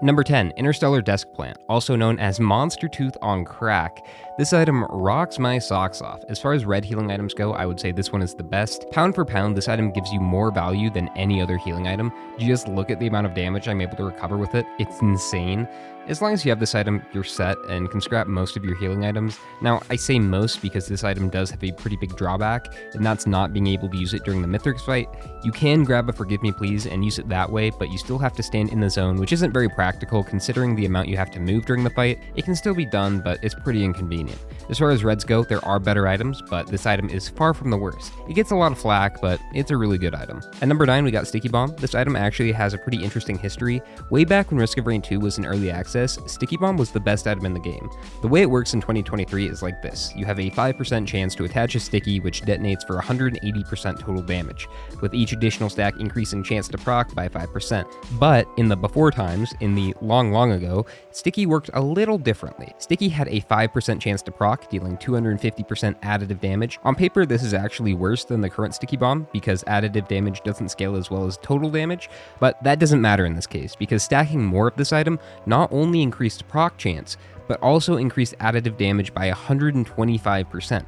Number 10, Interstellar Desk Plant, also known as Monster Tooth on crack. This item rocks my socks off. As far as red healing items go, I would say this one is the best. Pound for pound, this item gives you more value than any other healing item. Just look at the amount of damage I'm able to recover with it. It's insane. As long as you have this item, you're set and can scrap most of your healing items. Now, I say most because this item does have a pretty big drawback, and that's not being able to use it during the Mithrix fight. You can grab a Forgive Me Please and use it that way, but you still have to stand in the zone, which isn't very practical considering the amount you have to move during the fight. It can still be done, but it's pretty inconvenient. As far as reds go, there are better items, but this item is far from the worst. It gets a lot of flack, but it's a really good item. At number 9, we got Sticky Bomb. This item actually has a pretty interesting history. Way back when Risk of Rain 2 was in early access, Sticky Bomb was the best item in the game. The way it works in 2023 is like this. You have a 5% chance to attach a sticky which detonates for 180% total damage, with each additional stack increasing chance to proc by 5%. But in the before times, in the long ago, Sticky worked a little differently. Sticky had a 5% chance to proc, dealing 250% additive damage. On paper, this is actually worse than the current Sticky Bomb because additive damage doesn't scale as well as total damage, but that doesn't matter in this case because stacking more of this item not only increased proc chance, but also increased additive damage by 125%.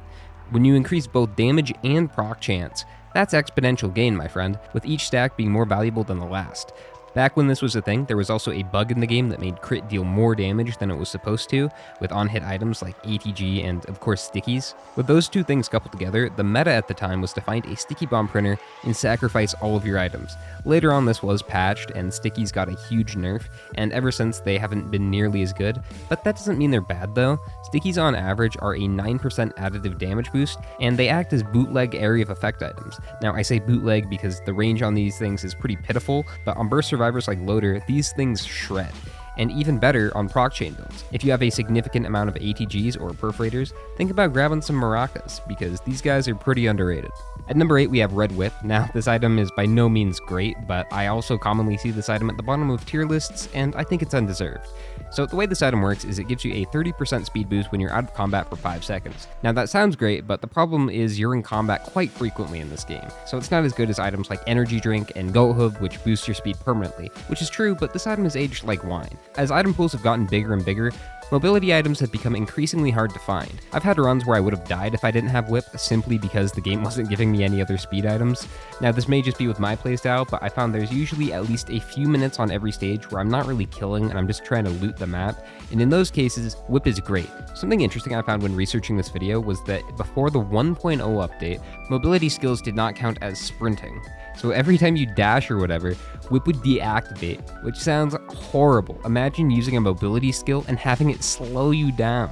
When you increase both damage and proc chance, that's exponential gain, my friend, with each stack being more valuable than the last. Back when this was a thing, there was also a bug in the game that made crit deal more damage than it was supposed to, with on-hit items like ATG and, of course, stickies. With those two things coupled together, the meta at the time was to find a Sticky Bomb printer and sacrifice all of your items. Later on, this was patched, and stickies got a huge nerf, and ever since, they haven't been nearly as good, but that doesn't mean they're bad though. Stickies on average are a 9% additive damage boost, and they act as bootleg area of effect items. Now, I say bootleg because the range on these things is pretty pitiful, but on burst survivors like Loader, these things shred. And even better on proc chain builds. If you have a significant amount of ATGs or perforators, think about grabbing some maracas, because these guys are pretty underrated. At number 8, we have Red Whip. Now, this item is by no means great, but I also commonly see this item at the bottom of tier lists, and I think it's undeserved. So the way this item works is it gives you a 30% speed boost when you're out of combat for 5 seconds. Now that sounds great, but the problem is you're in combat quite frequently in this game, so it's not as good as items like Energy Drink and Goat Hoof, which boost your speed permanently, which is true, but this item is aged like wine. As item pools have gotten bigger and bigger, mobility items have become increasingly hard to find. I've had runs where I would have died if I didn't have Whip, simply because the game wasn't giving me any other speed items. Now this may just be with my playstyle, but I found there's usually at least a few minutes on every stage where I'm not really killing and I'm just trying to loot the map, and in those cases, Whip is great. Something interesting I found when researching this video was that before the 1.0 update, mobility skills did not count as sprinting. So every time you dash or whatever, Whip would deactivate, which sounds horrible. Imagine using a mobility skill and having it slow you down.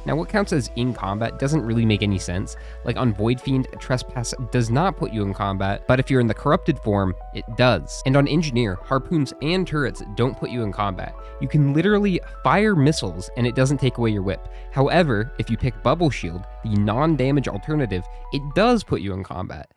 Now what counts as in combat doesn't really make any sense. Like on Void Fiend, Trespass does not put you in combat, but if you're in the corrupted form, it does. And on Engineer, harpoons and turrets don't put you in combat. You can literally fire missiles and it doesn't take away your whip. However, if you pick Bubble Shield, the non-damage alternative, it does put you in combat.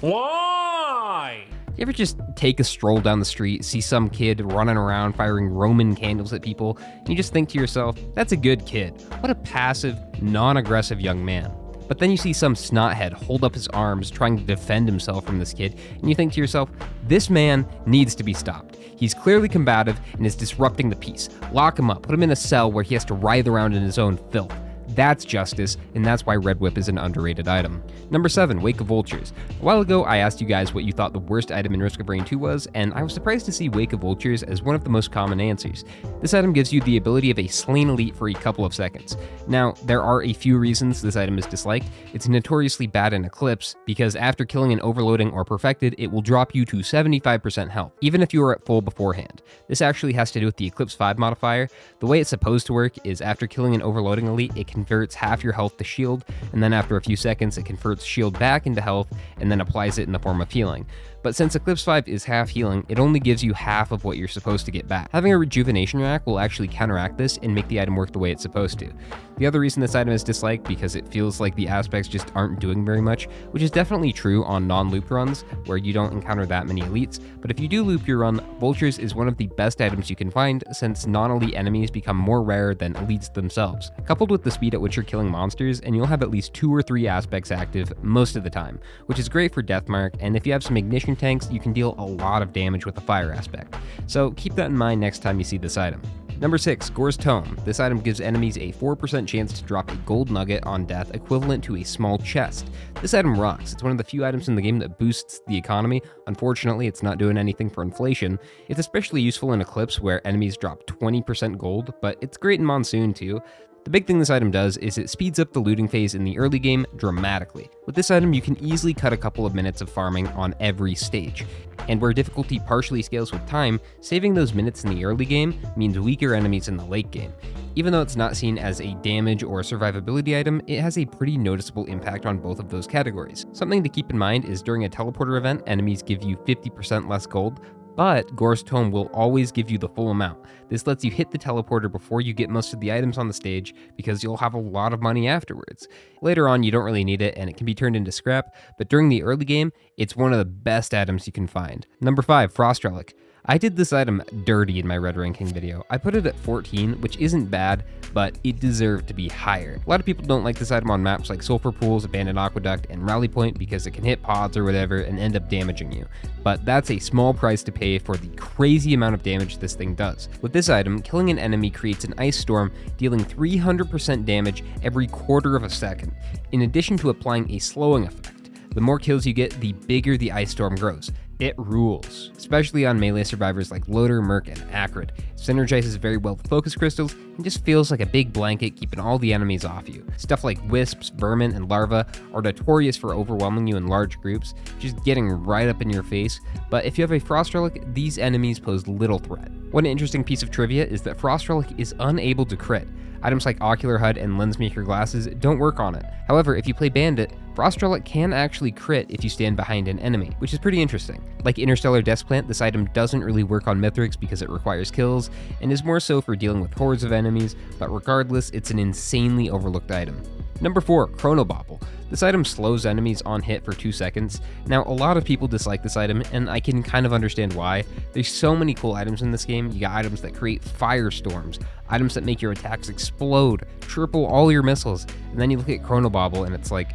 Why? You ever just take a stroll down the street, see some kid running around firing Roman candles at people, and you just think to yourself, that's a good kid. What a passive, non-aggressive young man. But then you see some snothead hold up his arms trying to defend himself from this kid, and you think to yourself, this man needs to be stopped. He's clearly combative and is disrupting the peace. Lock him up, put him in a cell where he has to writhe around in his own filth. That's justice, and that's why Red Whip is an underrated item. Number 7, Wake of Vultures. A while ago, I asked you guys what you thought the worst item in Risk of Rain 2 was, and I was surprised to see Wake of Vultures as one of the most common answers. This item gives you the ability of a slain elite for a couple of seconds. Now, there are a few reasons this item is disliked. It's notoriously bad in Eclipse, because after killing an overloading or perfected, it will drop you to 75% health, even if you are at full beforehand. This actually has to do with the Eclipse 5 modifier. The way it's supposed to work is after killing an overloading elite, it converts half your health to shield, and then after a few seconds it converts shield back into health and then applies it in the form of healing. But since Eclipse 5 is half healing, it only gives you half of what you're supposed to get back. Having a rejuvenation rack will actually counteract this and make the item work the way it's supposed to. The other reason this item is disliked because it feels like the aspects just aren't doing very much, which is definitely true on non-loop runs where you don't encounter that many elites, but if you do loop your run, Vultures is one of the best items you can find since non-elite enemies become more rare than elites themselves. Coupled with the speed at which you're killing monsters, and you'll have at least 2 or 3 aspects active most of the time, which is great for Deathmark, and if you have some ignition restoration tanks, you can deal a lot of damage with the fire aspect. So keep that in mind next time you see this item. Number 6, Gore's Tome. This item gives enemies a 4% chance to drop a gold nugget on death equivalent to a small chest. This item rocks. It's one of the few items in the game that boosts the economy. Unfortunately, it's not doing anything for inflation. It's especially useful in Eclipse where enemies drop 20% gold, but it's great in Monsoon too. The big thing this item does is it speeds up the looting phase in the early game dramatically. With this item, you can easily cut a couple of minutes of farming on every stage. And where difficulty partially scales with time, saving those minutes in the early game means weaker enemies in the late game. Even though it's not seen as a damage or survivability item, it has a pretty noticeable impact on both of those categories. Something to keep in mind is during a teleporter event, enemies give you 50% less gold, but Gore's Tome will always give you the full amount. This lets you hit the teleporter before you get most of the items on the stage because you'll have a lot of money afterwards. Later on, you don't really need it and it can be turned into scrap, but during the early game, it's one of the best items you can find. Number 5, Frost Relic. I did this item dirty in my red ranking video. I put it at 14, which isn't bad, but it deserved to be higher. A lot of people don't like this item on maps like Sulphur Pools, Abandoned Aqueduct, and Rally Point because it can hit pods or whatever and end up damaging you. But that's a small price to pay for the crazy amount of damage this thing does. With this item, killing an enemy creates an ice storm, dealing 300% damage every quarter of a second, in addition to applying a slowing effect. The more kills you get, the bigger the ice storm grows. It rules, especially on melee survivors like Loader, Merc, and Acrid. It synergizes very well with focus crystals and just feels like a big blanket keeping all the enemies off you. Stuff like wisps, vermin, and larvae are notorious for overwhelming you in large groups, just getting right up in your face, but if you have a Frost Relic, these enemies pose little threat. One interesting piece of trivia is that Frost Relic is unable to crit. Items like Ocular HUD and Lensmaker glasses don't work on it. However, if you play Bandit, Frost Relic can actually crit if you stand behind an enemy, which is pretty interesting. Like Interstellar Desk Plant, this item doesn't really work on Mithrix because it requires kills, and is more so for dealing with hordes of enemies, but regardless, it's an insanely overlooked item. Number 4, Chronobauble. This item slows enemies on hit for 2 seconds. Now, a lot of people dislike this item, and I can kind of understand why. There's so many cool items in this game. You got items that create firestorms, items that make your attacks explode, triple all your missiles, and then you look at Chronobauble and it's like,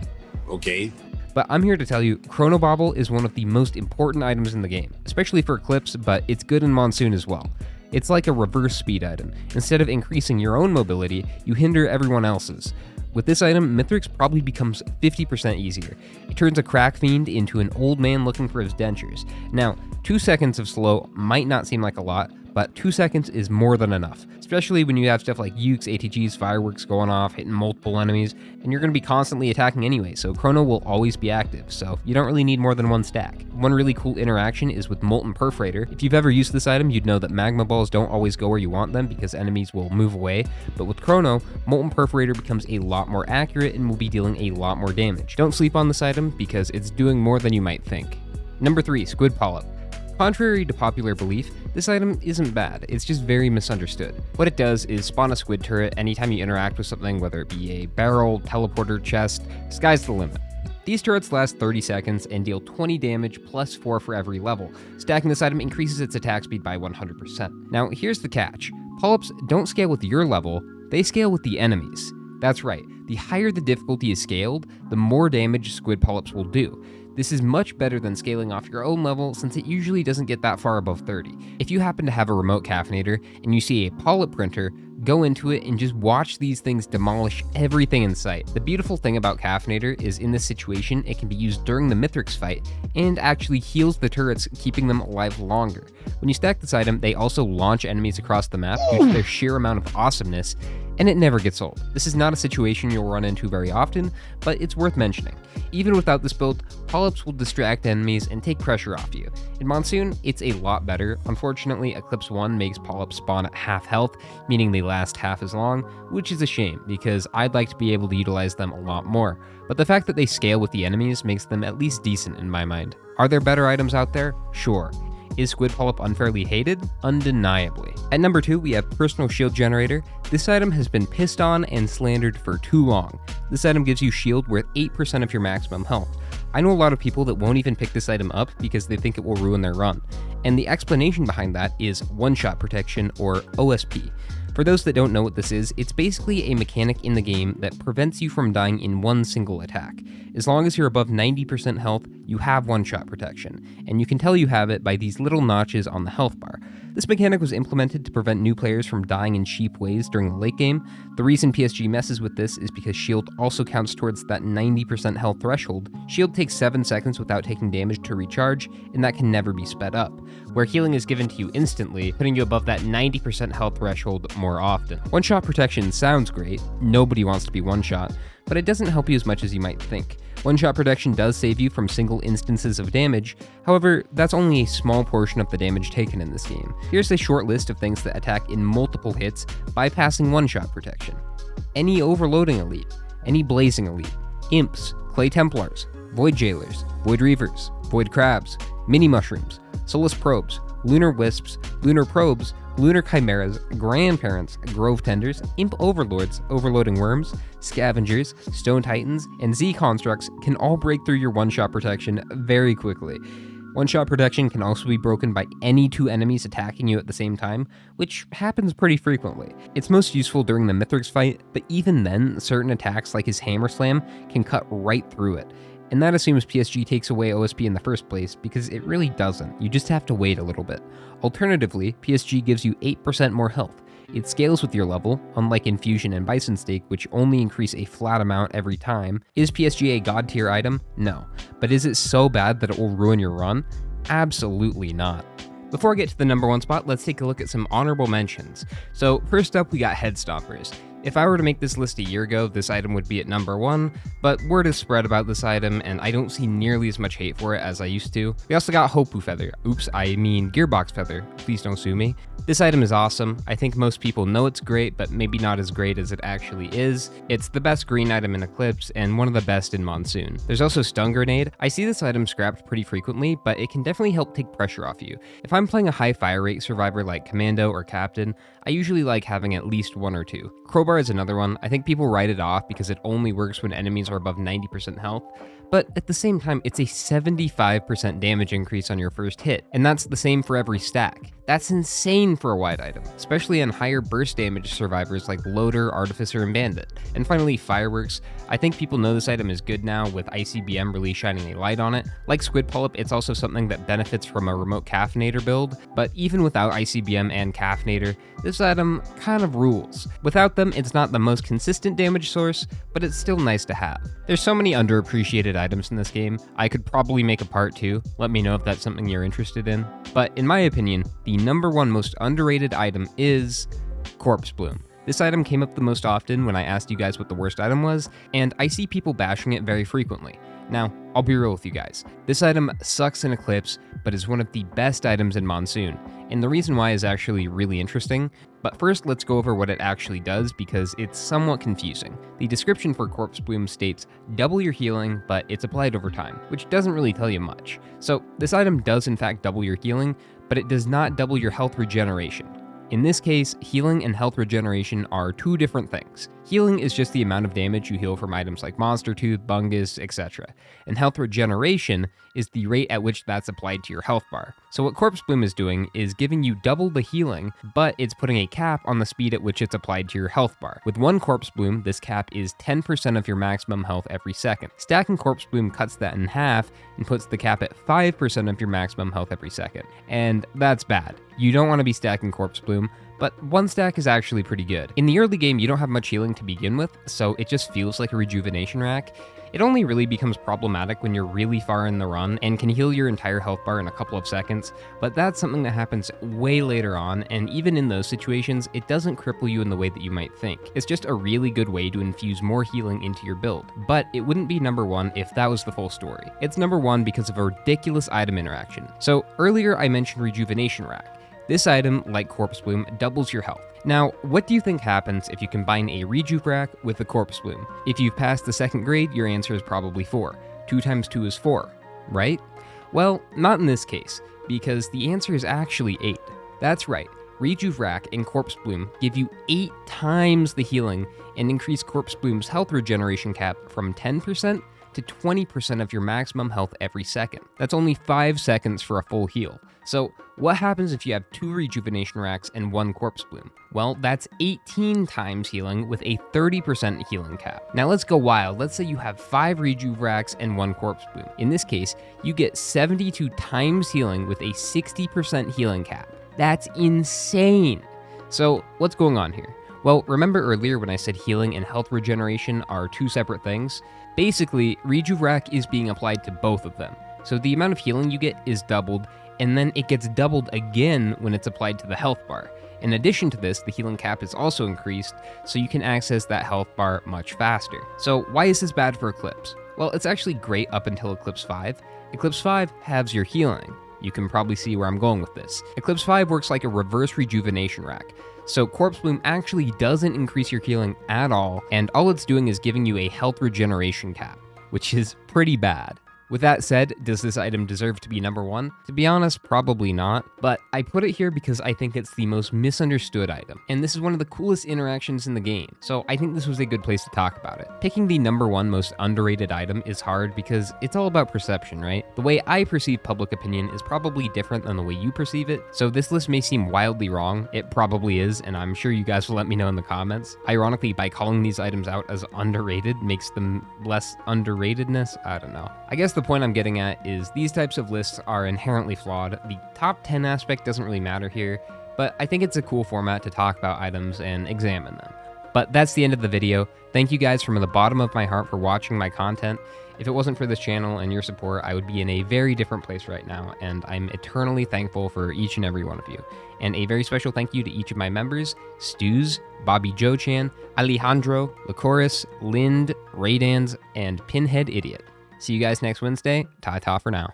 okay. But I'm here to tell you, Chronobauble is one of the most important items in the game, especially for Eclipse, but it's good in Monsoon as well. It's like a reverse speed item. Instead of increasing your own mobility, you hinder everyone else's. With this item, Mithrix probably becomes 50% easier. It turns a crack fiend into an old man looking for his dentures. Now, 2 seconds of slow might not seem like a lot, but 2 seconds is more than enough, especially when you have stuff like Ukes, ATGs, fireworks going off, hitting multiple enemies, and you're going to be constantly attacking anyway, so Chrono will always be active, so you don't really need more than one stack. One really cool interaction is with Molten Perforator. If you've ever used this item, you'd know that magma balls don't always go where you want them because enemies will move away, but with Chrono, Molten Perforator becomes a lot more accurate and will be dealing a lot more damage. Don't sleep on this item because it's doing more than you might think. Number 3, Squid Polyp. Contrary to popular belief, this item isn't bad, it's just very misunderstood. What it does is spawn a squid turret anytime you interact with something, whether it be a barrel, teleporter, chest, sky's the limit. These turrets last 30 seconds and deal 20 damage plus 4 for every level. Stacking this item increases its attack speed by 100%. Now here's the catch, polyps don't scale with your level, they scale with the enemies. That's right, the higher the difficulty is scaled, the more damage squid polyps will do. This is much better than scaling off your own level since it usually doesn't get that far above 30. If you happen to have a remote caffeinator and you see a polyp printer, go into it and just watch these things demolish everything in sight. The beautiful thing about caffeinator is in this situation, it can be used during the Mithrix fight and actually heals the turrets, keeping them alive longer. When you stack this item, they also launch enemies across the map due to their sheer amount of awesomeness, and it never gets old. This is not a situation you'll run into very often, but it's worth mentioning. Even without this build, polyps will distract enemies and take pressure off you. In Monsoon, it's a lot better. Unfortunately, Eclipse 1 makes polyps spawn at half health, meaning they last half as long, which is a shame because I'd like to be able to utilize them a lot more. But the fact that they scale with the enemies makes them at least decent in my mind. Are there better items out there? Sure. Is Squid Polyp unfairly hated? Undeniably. At number 2, we have Personal Shield Generator. This item has been pissed on and slandered for too long. This item gives you shield worth 8% of your maximum health. I know a lot of people that won't even pick this item up because they think it will ruin their run. And the explanation behind that is one-shot protection, or OSP. For those that don't know what this is, it's basically a mechanic in the game that prevents you from dying in one single attack. As long as you're above 90% health, you have one-shot protection, and you can tell you have it by these little notches on the health bar. This mechanic was implemented to prevent new players from dying in cheap ways during the late game. The reason PSG messes with this is because shield also counts towards that 90% health threshold. Shield takes 7 seconds without taking damage to recharge, and that can never be sped up, where healing is given to you instantly, putting you above that 90% health threshold more often. One-shot protection sounds great, nobody wants to be one-shot, but it doesn't help you as much as you might think. One-shot protection does save you from single instances of damage, however, that's only a small portion of the damage taken in this game. Here's a short list of things that attack in multiple hits, bypassing one-shot protection. Any overloading elite, any blazing elite, imps, clay templars, void jailers, void reavers, void crabs, mini mushrooms, soulless probes, lunar wisps, lunar probes, lunar chimeras, grandparents, grove tenders, imp overlords, overloading worms, scavengers, stone titans, and Z constructs can all break through your one-shot protection very quickly. One-shot protection can also be broken by any two enemies attacking you at the same time, which happens pretty frequently. It's most useful during the Mithrix fight, but even then, certain attacks like his hammer slam can cut right through it. And that assumes PSG takes away OSP in the first place, because it really doesn't. You just have to wait a little bit. Alternatively, PSG gives you 8% more health. It scales with your level, unlike Infusion and Bison Steak, which only increase a flat amount every time. Is PSG a god tier item? No. But is it so bad that it will ruin your run? Absolutely not. Before I get to the number 1 spot, let's take a look at some honorable mentions. So first up, we got Headstoppers. If I were to make this list a year ago, this item would be at number 1, but word has spread about this item, and I don't see nearly as much hate for it as I used to. We also got Hopu Feather. Oops, I mean Gearbox Feather. Please don't sue me. This item is awesome. I think most people know it's great, but maybe not as great as it actually is. It's the best green item in Eclipse, and one of the best in Monsoon. There's also Stun Grenade. I see this item scrapped pretty frequently, but it can definitely help take pressure off you. If I'm playing a high fire rate survivor like Commando or Captain, I usually like having at least 1 or 2. Crowbar is another one. I think people write it off because it only works when enemies are above 90% health, but at the same time, it's a 75% damage increase on your first hit, and that's the same for every stack. That's insane for a wide item, especially on higher burst damage survivors like Loader, Artificer, and Bandit. And finally, Fireworks. I think people know this item is good now with ICBM really shining a light on it. Like Squid Polyp, it's also something that benefits from a remote Caffeinator build, but even without ICBM and Caffeinator, this item kind of rules. Without them, it's not the most consistent damage source, but it's still nice to have. There's so many underappreciated items in this game, I could probably make a part 2, let me know if that's something you're interested in. But in my opinion, the number 1 most underrated item is Corpse Bloom. This item came up the most often when I asked you guys what the worst item was, and I see people bashing it very frequently. Now, I'll be real with you guys. This item sucks in Eclipse, but is one of the best items in Monsoon, and the reason why is actually really interesting. But first, let's go over what it actually does because it's somewhat confusing. The description for Corpse Bloom states, double your healing, but it's applied over time, which doesn't really tell you much. So this item does in fact double your healing, but it does not double your health regeneration. In this case, healing and health regeneration are 2 different things. Healing is just the amount of damage you heal from items like Monster Tooth, Bungus, etc. And health regeneration is the rate at which that's applied to your health bar. So what Corpse Bloom is doing is giving you double the healing, but it's putting a cap on the speed at which it's applied to your health bar. With 1 Corpse Bloom, this cap is 10% of your maximum health every second. Stacking Corpse Bloom cuts that in half and puts the cap at 5% of your maximum health every second. And that's bad. You don't want to be stacking Corpse Bloom, but 1 stack is actually pretty good. In the early game, you don't have much healing to begin with, so it just feels like a rejuvenation rack. It only really becomes problematic when you're really far in the run and can heal your entire health bar in a couple of seconds, but that's something that happens way later on, and even in those situations, it doesn't cripple you in the way that you might think. It's just a really good way to infuse more healing into your build, but it wouldn't be number 1 if that was the full story. It's number 1 because of a ridiculous item interaction. So earlier I mentioned Rejuvenation Rack. This item, like Corpse Bloom, doubles your health. Now, what do you think happens if you combine a Rejuve Rack with a Corpse Bloom? If you've passed the 2nd grade, your answer is probably 4. 2 times 2 is 4, right? Well, not in this case, because the answer is actually 8. That's right, Rejuve Rack and Corpse Bloom give you 8 times the healing and increase Corpse Bloom's health regeneration cap from 10% to 20% of your maximum health every second. That's only 5 seconds for a full heal. So what happens if you have 2 rejuvenation racks and 1 corpse bloom? Well, that's 18 times healing with a 30% healing cap. Now let's go wild. Let's say you have 5 rejuve racks and 1 corpse bloom. In this case, you get 72 times healing with a 60% healing cap. That's insane. So what's going on here? Well, remember earlier when I said healing and health regeneration are 2 separate things? Basically, rejuve rack is being applied to both of them. So the amount of healing you get is doubled, and then it gets doubled again when it's applied to the health bar. In addition to this, the healing cap is also increased, so you can access that health bar much faster. So why is this bad for Eclipse? Well, it's actually great up until Eclipse 5. Eclipse 5 halves your healing. You can probably see where I'm going with this. Eclipse 5 works like a reverse rejuvenation rack. So Corpse Bloom actually doesn't increase your healing at all, and all it's doing is giving you a health regeneration cap, which is pretty bad. With that said, does this item deserve to be number 1? To be honest, probably not, but I put it here because I think it's the most misunderstood item, and this is one of the coolest interactions in the game, so I think this was a good place to talk about it. Picking the number 1 most underrated item is hard because it's all about perception, right? The way I perceive public opinion is probably different than the way you perceive it, so this list may seem wildly wrong. It probably is, and I'm sure you guys will let me know in the comments. Ironically, by calling these items out as underrated makes them less underratedness. I don't know. I guess the point I'm getting at is these types of lists are inherently flawed. The top 10 aspect doesn't really matter here, but I think it's a cool format to talk about items and examine them. But that's the end of the video. Thank you guys from the bottom of my heart for watching my content. If it wasn't for this channel and your support, I would be in a very different place right now, and I'm eternally thankful for each and every one of you. And a very special thank you to each of my members: Stews, Bobby Joe Chan, Alejandro, Lacoris, Lind, Raydans, and Pinhead Idiot. See you guys next Wednesday. Ta-ta for now.